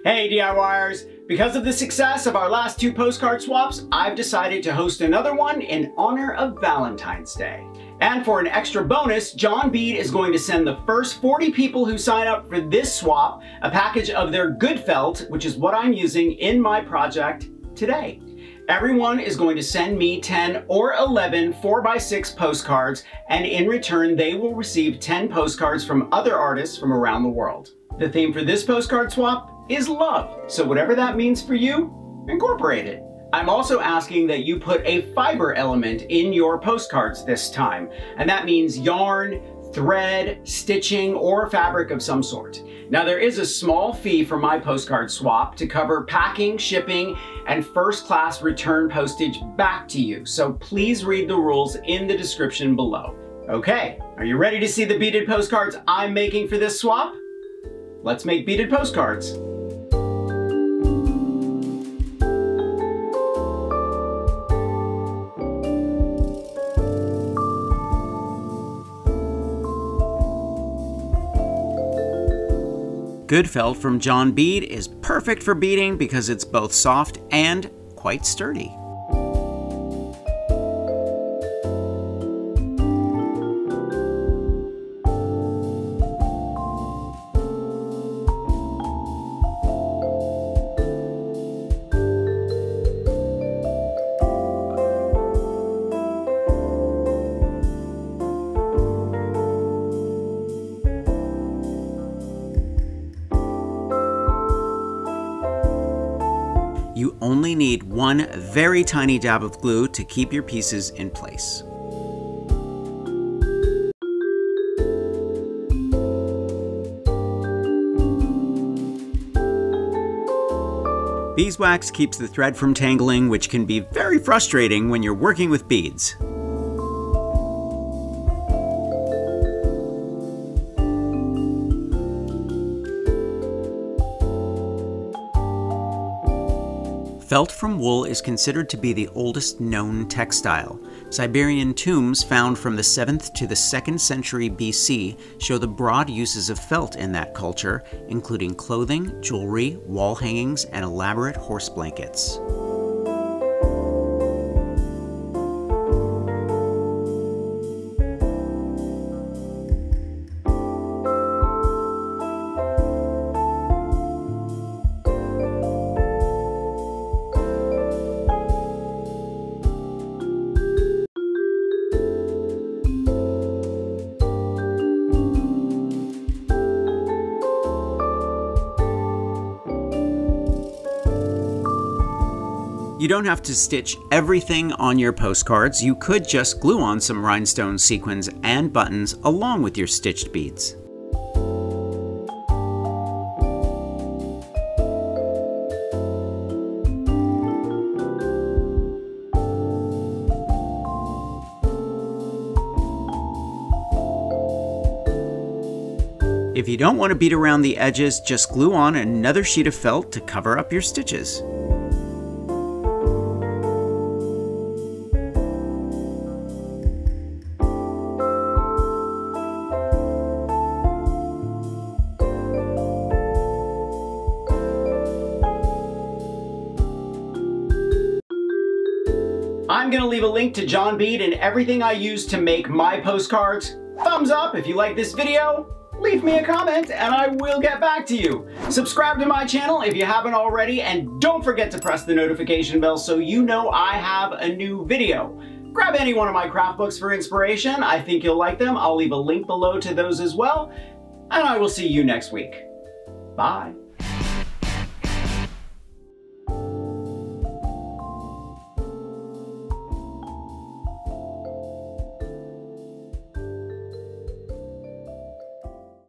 Hey DIYers! Because of the success of our last 2 postcard swaps, I've decided to host another one in honor of Valentine's Day. And for an extra bonus, John Bead is going to send the first 40 people who sign up for this swap a package of their good felt, which is what I'm using in my project today. Everyone is going to send me 10 or 11 4x6 postcards, and in return they will receive 10 postcards from other artists from around the world. The theme for this postcard swap is love, so whatever that means for you, incorporate it. I'm also asking that you put a fiber element in your postcards this time, and that means yarn, thread, stitching, or fabric of some sort. Now there is a small fee for my postcard swap to cover packing, shipping, and first-class return postage back to you, so please read the rules in the description below. Okay, are you ready to see the beaded postcards I'm making for this swap? Let's make beaded postcards. Good felt from John Bead is perfect for beading because it's both soft and quite sturdy. You only need one very tiny dab of glue to keep your pieces in place. Beeswax keeps the thread from tangling, which can be very frustrating when you're working with beads. Felt from wool is considered to be the oldest known textile. Siberian tombs found from the 7th to the 2nd century BC show the broad uses of felt in that culture, including clothing, jewelry, wall hangings, and elaborate horse blankets. You don't have to stitch everything on your postcards. You could just glue on some rhinestone sequins and buttons along with your stitched beads. If you don't want to bead around the edges, just glue on another sheet of felt to cover up your stitches. I'm going to leave a link to John Bead and everything I use to make my postcards. Thumbs up if you like this video, leave me a comment and I will get back to you. Subscribe to my channel if you haven't already, and don't forget to press the notification bell so you know I have a new video. Grab any one of my craft books for inspiration. I think you'll like them. I'll leave a link below to those as well, and I will see you next week. Bye.